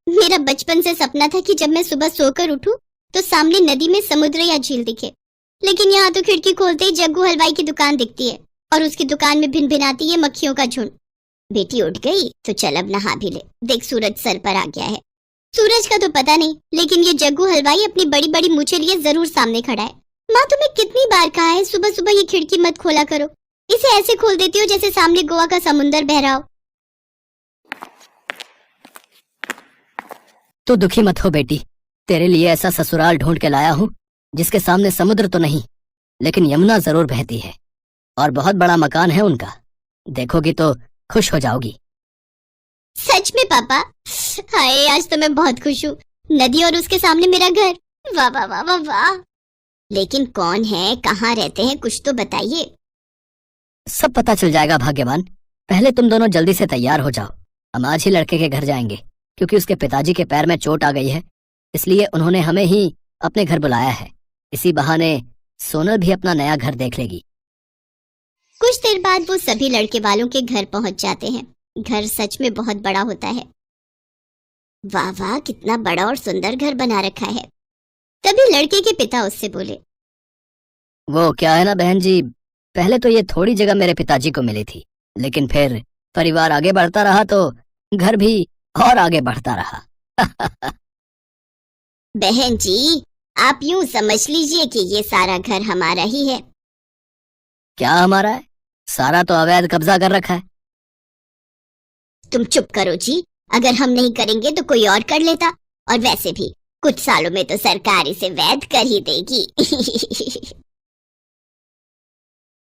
मेरा बचपन से सपना था कि जब मैं सुबह सोकर उठूं तो सामने नदी में समुद्र या झील दिखे, लेकिन यहाँ तो खिड़की खोलते ही जग्गू हलवाई की दुकान दिखती है और उसकी दुकान में भिनभिनाती है मक्खियों का झुंड। बेटी उठ गई तो चल अब नहा भी ले, देख सूरज सर पर आ गया है। सूरज का तो पता नहीं, लेकिन ये जग्गू हलवाई अपनी बड़ी बड़ी मूछें लिए जरूर सामने खड़ा है। माँ तुम्हें कितनी बार कहा है सुबह सुबह ये खिड़की मत खोला करो, इसे ऐसे खोल देती हो जैसे सामने गोवा का समुंदर बह रहा हो। तू दुखी मत हो बेटी, तेरे लिए ऐसा ससुराल ढूंढ के लाया हूँ जिसके सामने समुद्र तो नहीं लेकिन यमुना जरूर बहती है, और बहुत बड़ा मकान है उनका, देखोगी तो खुश हो जाओगी। सच में पापा? हाय आज तो मैं बहुत खुश हूँ, नदी और उसके सामने मेरा घर। वाह वाह वाह वाह वाह। लेकिन कौन है, कहाँ रहते हैं, कुछ तो बताइए। सब पता चल जाएगा भाग्यवान, पहले तुम दोनों जल्दी से तैयार हो जाओ। हम आज ही लड़के के घर जाएंगे क्योंकि उसके पिताजी के पैर में चोट आ गई है, इसलिए उन्होंने हमें ही अपने घर बुलाया है। इसी बहाने सोनल भी अपना नया घर देख लेगी। कुछ देर बाद वो सभी लड़के वालों के घर पहुंच जाते हैं। घर सच में बहुत बड़ा होता है। वाह वाह, कितना बड़ा और सुंदर घर बना रखा है। तभी लड़के के पिता उससे बोले, वो क्या है ना बहन जी, पहले तो ये थोड़ी जगह मेरे पिताजी को मिली थी, लेकिन फिर परिवार आगे बढ़ता रहा तो घर भी और आगे बढ़ता रहा। बहन जी आप यूं समझ लीजिए कि ये सारा घर हमारा ही है। क्या हमारा है? सारा तो अवैध कब्जा कर रखा है। तुम चुप करो जी, अगर हम नहीं करेंगे तो कोई और कर लेता, और वैसे भी कुछ सालों में तो सरकार इसे वैध कर ही देगी।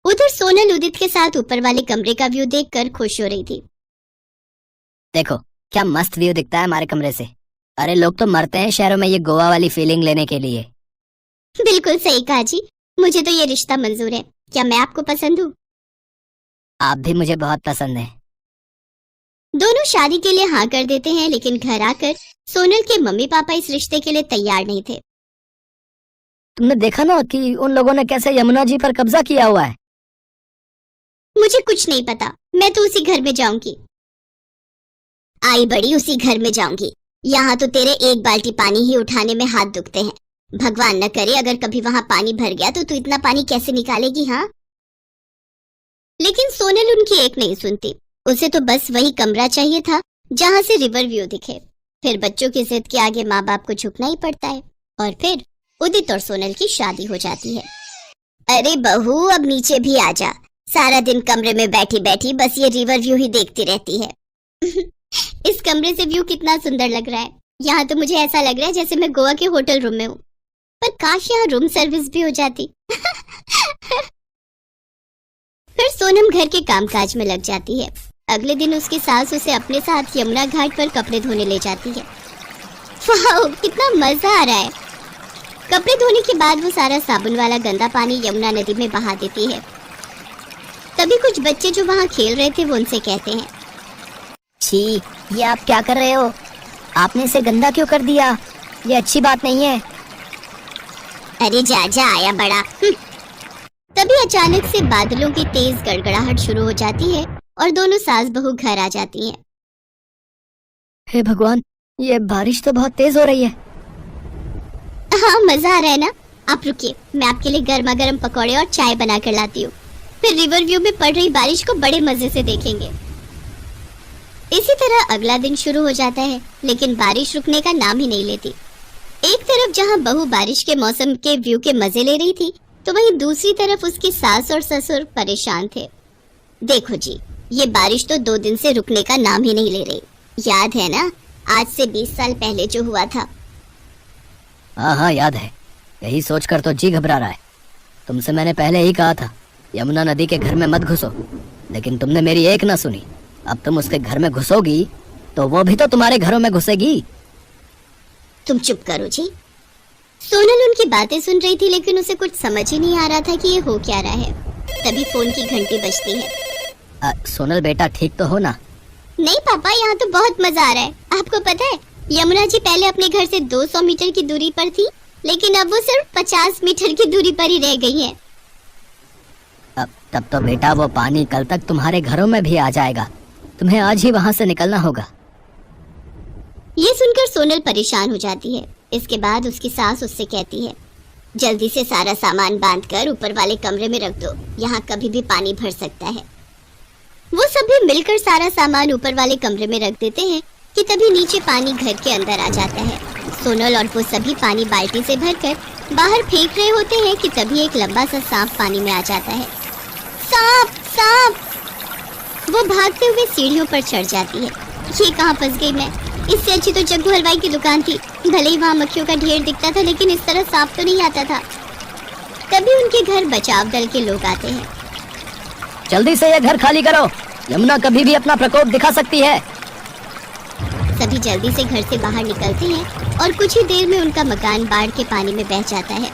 उधर सोनल उदित के साथ ऊपर वाले कमरे का व्यू देखकर खुश हो रही थी। देखो क्या मस्त व्यू दिखता है हमारे कमरे से। अरे लोग तो मरते हैं शहरों में ये गोवा वाली फीलिंग लेने के लिए। बिल्कुल सही कहा जी, मुझे तो ये रिश्ता मंजूर है। क्या मैं आपको पसंद हूँ? आप भी मुझे बहुत पसंद हैं। दोनों शादी के लिए हाँ कर देते हैं, लेकिन घर आकर सोनल के मम्मी पापा इस रिश्ते के लिए तैयार नहीं थे। तुमने देखा ना कि उन लोगों ने कैसे यमुना जी पर कब्जा किया हुआ है। मुझे कुछ नहीं पता, मैं तो उसी घर में जाऊंगी। आई बड़ी उसी घर में जाऊंगी। यहाँ तो तेरे एक बाल्टी पानी ही उठाने में हाथ दुखते हैं। भगवान न करे अगर कभी वहां पानी भर गया तो तू इतना पानी कैसे निकालेगी? हाँ, लेकिन सोनल उनकी एक नहीं सुनती। उसे तो बस वही कमरा चाहिए था जहाँ से रिवर व्यू दिखे। फिर बच्चों की जिद के आगे माँ बाप को झुकना ही पड़ता है, और फिर उदित और सोनल की शादी हो जाती है। अरे बहू अब नीचे भी आ जा, सारा दिन कमरे में बैठी बैठी बस ये रिवर व्यू ही देखती रहती है। इस कमरे से व्यू कितना सुंदर लग रहा है। यहाँ तो मुझे ऐसा लग रहा है जैसे मैं गोवा के होटल रूम में हूँ, पर काश यहाँ रूम सर्विस भी हो जाती। फिर सोनम घर के कामकाज में लग जाती है। अगले दिन उसकी सास उसे अपने साथ यमुना घाट पर कपड़े धोने ले जाती है। वाह कितना मजा आ रहा है। कपड़े धोने के बाद वो सारा साबुन वाला गंदा पानी यमुना नदी में बहा देती है। तभी कुछ बच्चे जो वहाँ खेल रहे थे वो उनसे कहते हैं, छी, ये आप क्या कर रहे हो? आपने इसे गंदा क्यों कर दिया? ये अच्छी बात नहीं है। अरे जा जा आया बड़ा। तभी अचानक से बादलों की तेज गड़गड़ाहट शुरू हो जाती है और दोनों सास बहू घर आ जाती हैं। हे भगवान, ये बारिश तो बहुत तेज हो रही है। हाँ मजा आ रहा है ना? आप रुकिए, मैं आपके लिए गर्मा गर्म पकौड़े और चाय बना कर लाती हूँ। फिर रिवर व्यू में पड़ रही बारिश को बड़े मजे से देखेंगे। इसी तरह अगला दिन शुरू हो जाता है, लेकिन बारिश रुकने का नाम ही नहीं लेती। एक तरफ जहाँ बहू बारिश के मौसम के व्यू के मजे ले रही थी, तो वहीं दूसरी तरफ उसकी सास और ससुर परेशान थे। देखो जी, ये बारिश तो 2 दिन से रुकने का नाम ही नहीं ले रही। याद है ना आज से 20 साल पहले जो हुआ था? हाँ हाँ याद है। यही सोचकर तो जी घबरा रहा है। तुमसे मैंने पहले ही कहा था यमुना नदी के घर में मत घुसो, लेकिन तुमने मेरी एक ना सुनी। अब तुम उसके घर में घुसोगी तो वो भी तो तुम्हारे घरों में घुसेगी। तुम चुप करो जी। सोनल उनकी बातें सुन रही थी, लेकिन उसे कुछ समझ ही नहीं आ रहा था कि ये हो क्या रहा है। तभी फोन की घंटी बजती है। सोनल बेटा ठीक तो हो ना? नहीं पापा, यहाँ तो बहुत मजा आ रहा है। आपको पता है यमुना जी पहले अपने घर से 200 मीटर की दूरी पर थी, लेकिन अब वो सिर्फ 50 मीटर की दूरी पर ही रह गई है। तब तो बेटा वो पानी कल तक तुम्हारे घरों में भी आ जाएगा। तुम्हें आज ही वहाँ से निकलना होगा। ये सुनकर सोनल परेशान हो जाती है। इसके बाद उसकी सास उससे कहती है, जल्दी से सारा सामान बांधकर ऊपर वाले कमरे में रख दो, यहाँ कभी भी पानी भर सकता है। वो सभी मिलकर सारा सामान ऊपर वाले कमरे में रख देते हैं कि तभी नीचे पानी घर के अंदर आ जाता है। सोनल और वो सभी पानी बाल्टी से भरकर बाहर फेंक रहे होते हैं कि तभी एक लंबा सा सांप पानी में आ जाता है। सांप सांप! वो भागते हुए सीढ़ियों पर चढ़ जाती है। ये कहाँ फंस गई मैं? इससे अच्छी तो जग्गू हलवाई की दुकान थी। भले ही वहाँ मक्खियों का ढेर दिखता था, लेकिन इस तरह सांप तो नहीं आता था। तभी उनके घर बचाव दल के लोग आते हैं। जल्दी से यह घर खाली करो, यमुना कभी भी अपना प्रकोप दिखा सकती है। सभी जल्दी से घर से बाहर निकलते हैं और कुछ ही देर में उनका मकान बाढ़ के पानी में बह जाता है।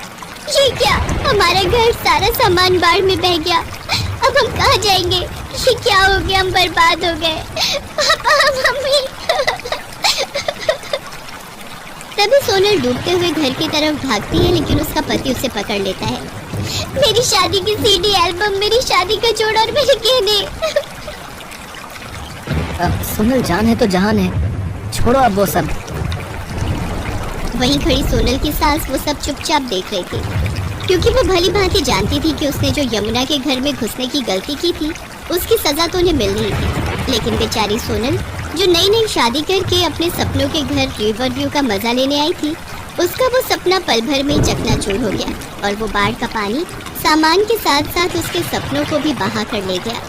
ये क्या? हमारा घर सारा सामान बाढ़ में बह गया। अब हम कहाँ जाएंगे? ये क्या हो गया? हम बर्बाद हो गए। पापा, मम्मी। तभी सोनल डूबते हुए घर की तरफ भागती है, लेकिन उसका पति उसे पकड़ लेता है। मेरी शादी की सीडी एल्बम, मेरी शादी का जोड़ा और मेरे गहने। सोनल जान है तो जहान है, छोड़ो अब वो सब। वहीं खड़ी सोनल की सास वो सब चुपचाप देख रही थी, क्योंकि वो भली भांति जानती थी कि उसने जो यमुना के घर में घुसने की गलती की थी उसकी सजा तो उन्हें मिल रही थी। लेकिन बेचारी सोनल, जो नई नई शादी करके अपने सपनों के घर रिवर व्यू का मजा लेने आई थी, उसका वो सपना पल भर में चकनाचूर हो गया और वो बाढ़ का पानी सामान के साथ साथ उसके सपनों को भी बहा कर ले गया।